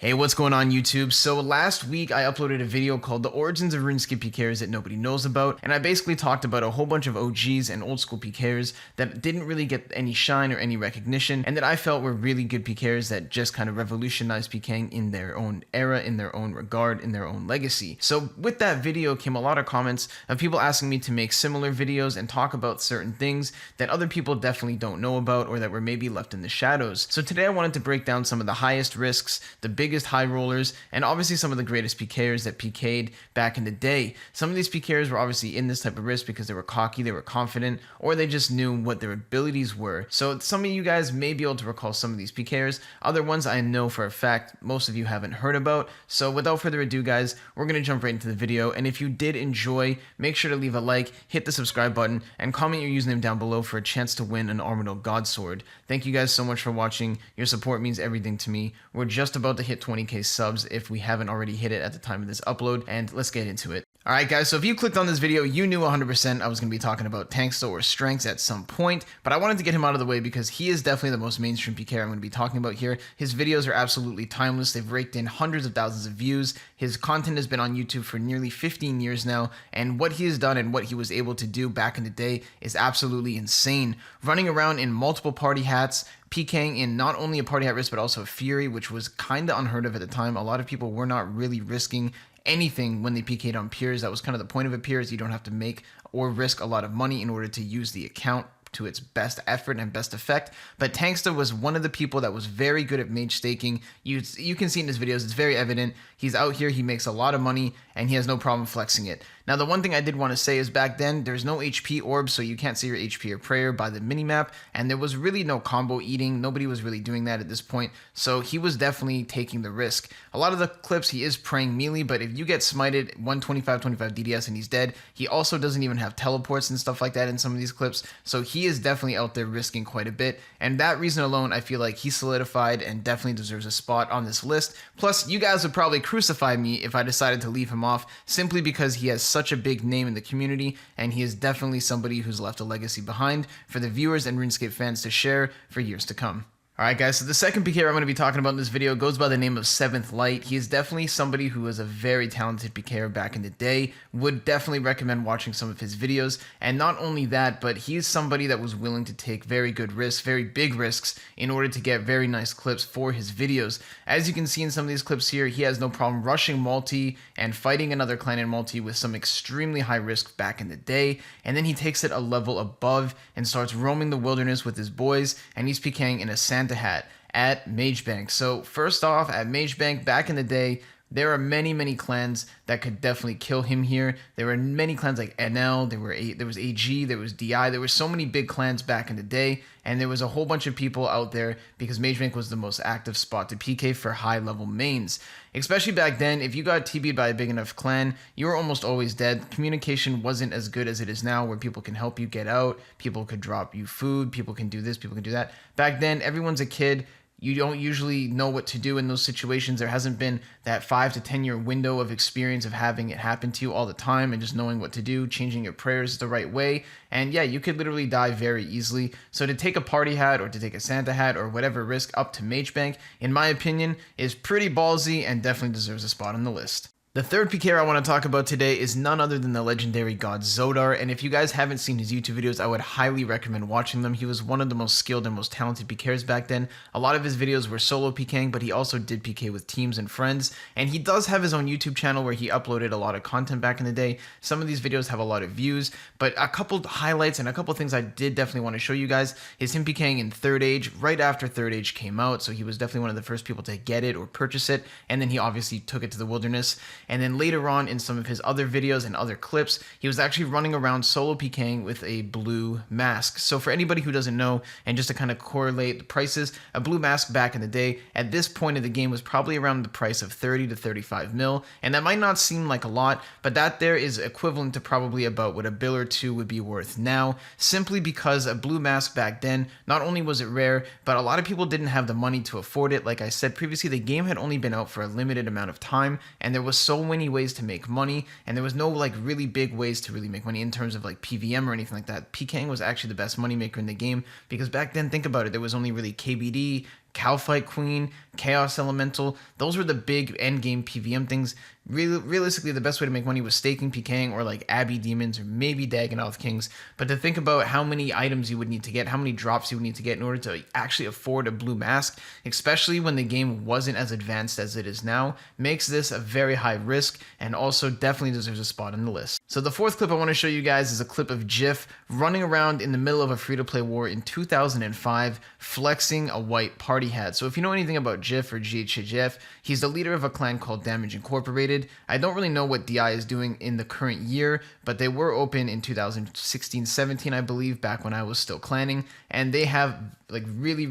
Hey, what's going on YouTube? So last week I uploaded a video called The Origins of RuneScape Pkers that nobody knows about, and I basically talked about a whole bunch of OGs and old school Pkers that didn't really get any shine or any recognition, and that I felt were really good Pkers that just kind of revolutionized pking in their own era, in their own regard, in their own legacy. So with that video came a lot of comments of people asking me to make similar videos and talk about certain things that other people definitely don't know about or that were maybe left in the shadows. So today I wanted to break down some of the highest risks, the biggest high rollers, and obviously some of the greatest PKers that PK'd back in the day. Some of these PKers were obviously in this type of risk because they were cocky, they were confident, or they just knew what their abilities were. So some of you guys may be able to recall some of these PKers. Other ones I know for a fact most of you haven't heard about. So without further ado guys, we're going to jump right into the video, and if you did enjoy, make sure to leave a like, hit the subscribe button, and comment your username down below for a chance to win an Armadillo God Sword. Thank you guys so much for watching. Your support means everything to me. We're just about to hit 20k subs if we haven't already hit it at the time of this upload, and let's get into it. Alright guys, so if you clicked on this video, you knew 100% I was going to be talking about Tanksta or Strengths at some point, but I wanted to get him out of the way because he is definitely the most mainstream PK I'm going to be talking about here. His videos are absolutely timeless. They've raked in hundreds of thousands of views. His content has been on YouTube for nearly 15 years now, and what he has done and what he was able to do back in the day is absolutely insane. Running around in multiple party hats, PKing in not only a party hat risk but also a Fury, which was kind of unheard of at the time. A lot of people were not really risking anything when they PK'd on peers. That was kind of the point of a peer, is you don't have to make or risk a lot of money in order to use the account to its best effort and best effect. But Tanksta was one of the people that was very good at mage staking. You can see in his videos, it's very evident. He's out here, he makes a lot of money, and he has no problem flexing it. Now, the one thing I did want to say is back then, there's no HP orb, so you can't see your HP or prayer by the minimap, and there was really no combo eating. Nobody was really doing that at this point, so he was definitely taking the risk. A lot of the clips, he is praying melee, but if you get smited 125, 25 DDS and he's dead, he also doesn't even have teleports and stuff like that in some of these clips, so he is definitely out there risking quite a bit, and that reason alone, I feel like he solidified and definitely deserves a spot on this list. Plus, you guys would probably crucify me if I decided to leave him off, simply because he has such a big name in the community, and he is definitely somebody who's left a legacy behind for the viewers and RuneScape fans to share for years to come. Alright guys, so the second PK I'm going to be talking about in this video goes by the name of 7th Light. He is definitely somebody who was a very talented PKer back in the day. Would definitely recommend watching some of his videos. And not only that, but he's somebody that was willing to take very good risks, very big risks, in order to get very nice clips for his videos. As you can see in some of these clips here, he has no problem rushing multi and fighting another clan in multi with some extremely high risk back in the day. And then he takes it a level above and starts roaming the wilderness with his boys, and he's PKing in a Santa hat at Magebank. So first off, at Magebank back in the day, there are many clans that could definitely kill him here. There were many clans like NL, there was AG, there was DI, there were so many big clans back in the day, and there was a whole bunch of people out there because Magebank was the most active spot to PK for high level mains. Especially back then, if you got TB'd by a big enough clan, you were almost always dead. Communication wasn't as good as it is now, where people can help you get out, people could drop you food, people can do this, people can do that. Back then, everyone's a kid. You don't usually know what to do in those situations. There hasn't been that 5 to 10 year window of experience of having it happen to you all the time and just knowing what to do, changing your prayers the right way. And yeah, you could literally die very easily. So to take a party hat or to take a Santa hat or whatever risk up to Magebank, in my opinion, is pretty ballsy and definitely deserves a spot on the list. The third PKer I want to talk about today is none other than the legendary god Zodar, and if you guys haven't seen his YouTube videos, I would highly recommend watching them. He was one of the most skilled and most talented PKers back then. A lot of his videos were solo PKing, but he also did PK with teams and friends, and he does have his own YouTube channel where he uploaded a lot of content back in the day. Some of these videos have a lot of views, but a couple highlights and a couple things I did definitely want to show you guys is him PKing in Third Age, right after Third Age came out, so he was definitely one of the first people to get it or purchase it, and then he obviously took it to the wilderness. And then later on in some of his other videos and other clips, he was actually running around solo PKing with a blue mask. So for anybody who doesn't know, and just to kind of correlate the prices, a blue mask back in the day at this point of the game was probably around the price of 30 to 35 mil, and that might not seem like a lot, but that there is equivalent to probably about what a bill or two would be worth now, simply because a blue mask back then, not only was it rare, but a lot of people didn't have the money to afford it. Like I said previously, the game had only been out for a limited amount of time, and there was so many ways to make money, and there was no like really big ways to really make money in terms of like PVM or anything like that. PKing was actually the best money maker in the game, because back then, think about it, there was only really KBD, Cowfight Queen, Chaos Elemental. Those were the big endgame PVM things. Realistically, the best way to make money was staking Pkang or like Abbey Demons or maybe Dagannoth Kings. But to think about how many items you would need to get, how many drops you would need to get in order to actually afford a blue mask, especially when the game wasn't as advanced as it is now, makes this a very high risk and also definitely deserves a spot on the list. So the fourth clip I want to show you guys is a clip of Jif running around in the middle of a free-to-play war in 2005, flexing a white party hat. So if you know anything about Jif or GHJF, he's the leader of a clan called Damage Incorporated. I don't really know what DI is doing in the current year, but they were open in 2016-17, I believe, back when I was still clanning, and they have like really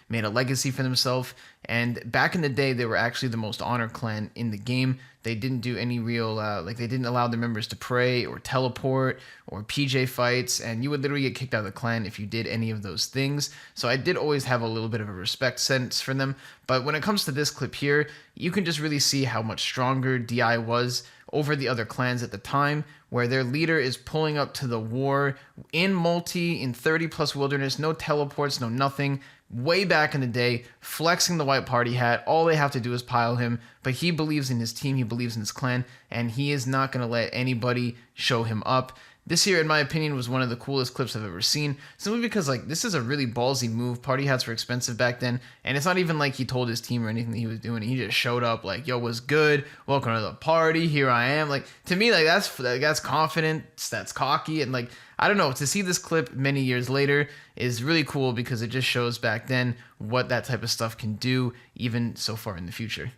made a legacy for themselves. And back in the day, they were actually the most honored clan in the game. They didn't do any real, they didn't allow their members to pray or teleport or PJ fights, and you would literally get kicked out of the clan if you did any of those things. So I did always have a little bit of a respect sense for them. But when it comes to this clip here, you can just really see how much stronger DI was over the other clans at the time, where their leader is pulling up to the war in multi, in 30+ wilderness, no teleports, no nothing, way back in the day, flexing the white party hat. All they have to do is pile him, but he believes in his team, he believes in his clan, and he is not going to let anybody show him up. This here, in my opinion, was one of the coolest clips I've ever seen, simply because like this is a really ballsy move. Party hats were expensive back then, and it's not even like he told his team or anything that he was doing. He just showed up like, yo, what's good? Welcome to the party. Here I am. Like, to me, like that's confidence, that's cocky, and like, I don't know, to see this clip many years later is really cool because it just shows back then what that type of stuff can do even so far in the future.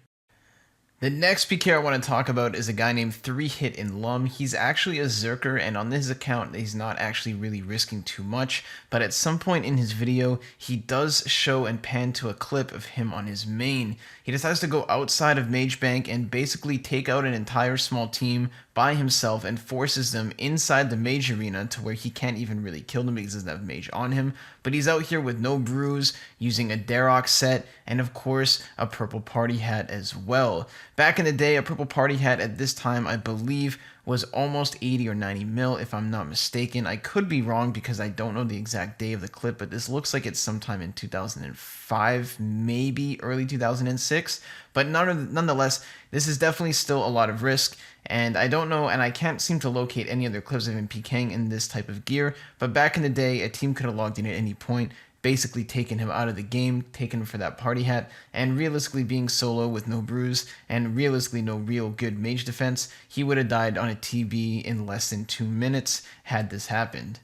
The next PK I want to talk about is a guy named 3hit in Lum. He's actually a Zerker, and on this account, he's not actually really risking too much, but at some point in his video, he does show and pan to a clip of him on his main. He decides to go outside of Mage Bank and basically take out an entire small team by himself and forces them inside the Mage Arena to where he can't even really kill them because he doesn't have Mage on him. But he's out here with no brews, using a Darok set, and of course, a purple party hat as well. Back in the day, a purple party hat at this time, I believe, was almost 80 or 90 mil, if I'm not mistaken. I could be wrong because I don't know the exact day of the clip, but this looks like it's sometime in 2005, maybe early 2006. But nonetheless, this is definitely still a lot of risk, and I don't know, and I can't seem to locate any other clips of him PKing in this type of gear. But back in the day, a team could have logged in at any point, basically taking him out of the game, taking him for that party hat, and realistically being solo with no brews, and realistically no real good mage defense, he would have died on a TB in less than 2 minutes had this happened.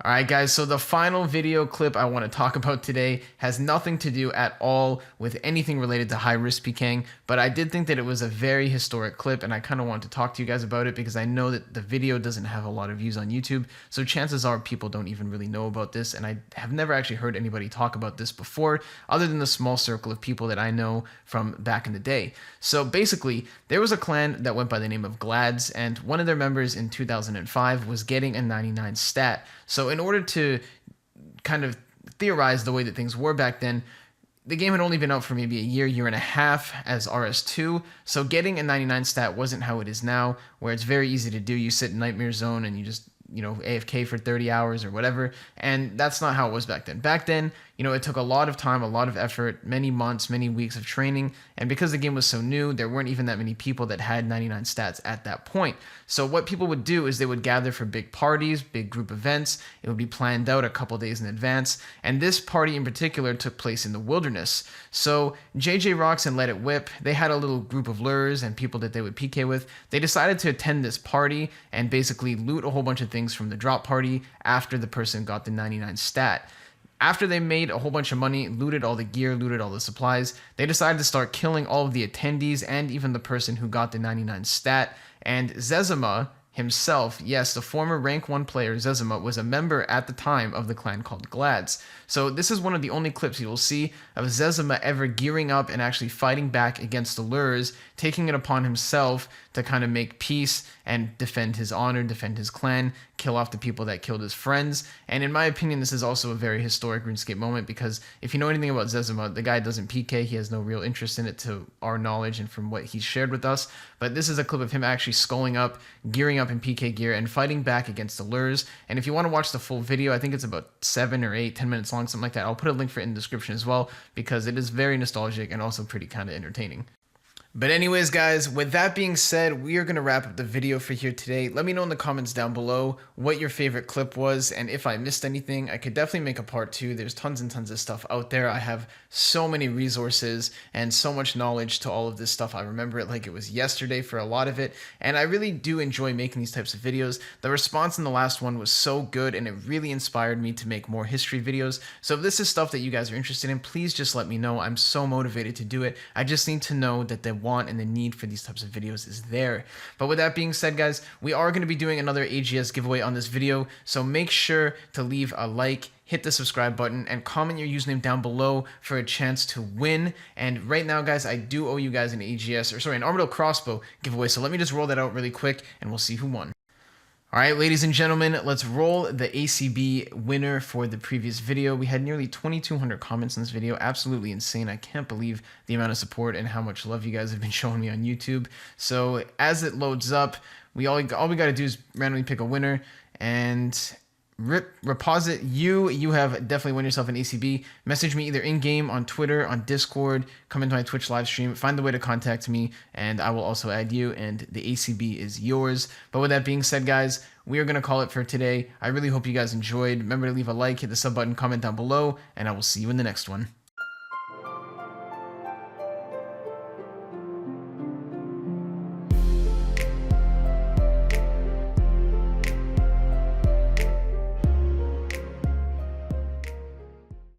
Alright guys, so the final video clip I want to talk about today has nothing to do at all with anything related to high risk PKing, but I did think that it was a very historic clip and I kind of wanted to talk to you guys about it because I know that the video doesn't have a lot of views on YouTube, so chances are people don't even really know about this, and I have never actually heard anybody talk about this before other than the small circle of people that I know from back in the day. So basically, there was a clan that went by the name of Glads, and one of their members in 2005 was getting a 99 stat. So in order to kind of theorize the way that things were back then, the game had only been out for maybe a year and a half as RS2, so getting a 99 stat wasn't how it is now, where it's very easy to do. You sit in Nightmare Zone and you just, AFK for 30 hours or whatever, and that's not how it was back then. Back then, it took a lot of time, a lot of effort, many months, many weeks of training, and because the game was so new, there weren't even that many people that had 99 stats at that point. So what people would do is they would gather for big parties, big group events. It would be planned out a couple days in advance, and this party in particular took place in the wilderness. So JJ Rocks and Let It Whip, they had a little group of lures and people that they would PK with. They decided to attend this party and basically loot a whole bunch of things from the drop party after the person got the 99 stat. After they made a whole bunch of money, looted all the gear, looted all the supplies, they decided to start killing all of the attendees and even the person who got the 99 stat. And Zezima himself, yes, the former rank 1 player Zezima, was a member at the time of the clan called Glads. So this is one of the only clips you will see of Zezima ever gearing up and actually fighting back against the lures, taking it upon himself to kind of make peace and defend his honor, defend his clan, kill off the people that killed his friends. And in my opinion, this is also a very historic RuneScape moment because if you know anything about Zezima, the guy doesn't PK, he has no real interest in it to our knowledge and from what he's shared with us. But this is a clip of him actually sculling up, gearing up in PK gear and fighting back against the lures. And if you want to watch the full video, I think it's about 7 or 8, 10 minutes long, something like that. I'll put a link for it in the description as well, because it is very nostalgic and also pretty kind of entertaining. But anyways, guys, with that being said, we are going to wrap up the video for here today. Let me know in the comments down below what your favorite clip was, and if I missed anything, I could definitely make a part 2. There's tons and tons of stuff out there. I have so many resources and so much knowledge to all of this stuff. I remember it like it was yesterday for a lot of it, and I really do enjoy making these types of videos. The response in the last one was so good, and it really inspired me to make more history videos. So if this is stuff that you guys are interested in, please just let me know. I'm so motivated to do it. I just need to know that the want and the need for these types of videos is there. But with that being said, guys, we are going to be doing another AGS giveaway on this video, so make sure to leave a like, hit the subscribe button, and comment your username down below for a chance to win. And right now, guys, I do owe you guys an AGS, or sorry, an Armadillo crossbow giveaway, so let me just roll that out really quick and we'll see who won. All right, ladies and gentlemen, let's roll the ACB winner for the previous video. We had nearly 2,200 comments in this video. Absolutely insane. I can't believe the amount of support and how much love you guys have been showing me on YouTube. So as it loads up, all we got to do is randomly pick a winner, and Reposit, you have definitely won yourself an ACB. Message me either in-game, on Twitter, on Discord, come into my Twitch live stream, find the way to contact me, and I will also add you, and the ACB is yours. But with that being said, guys, we are going to call it for today. I really hope you guys enjoyed. Remember to leave a like, hit the sub button, comment down below, and I will see you in the next one.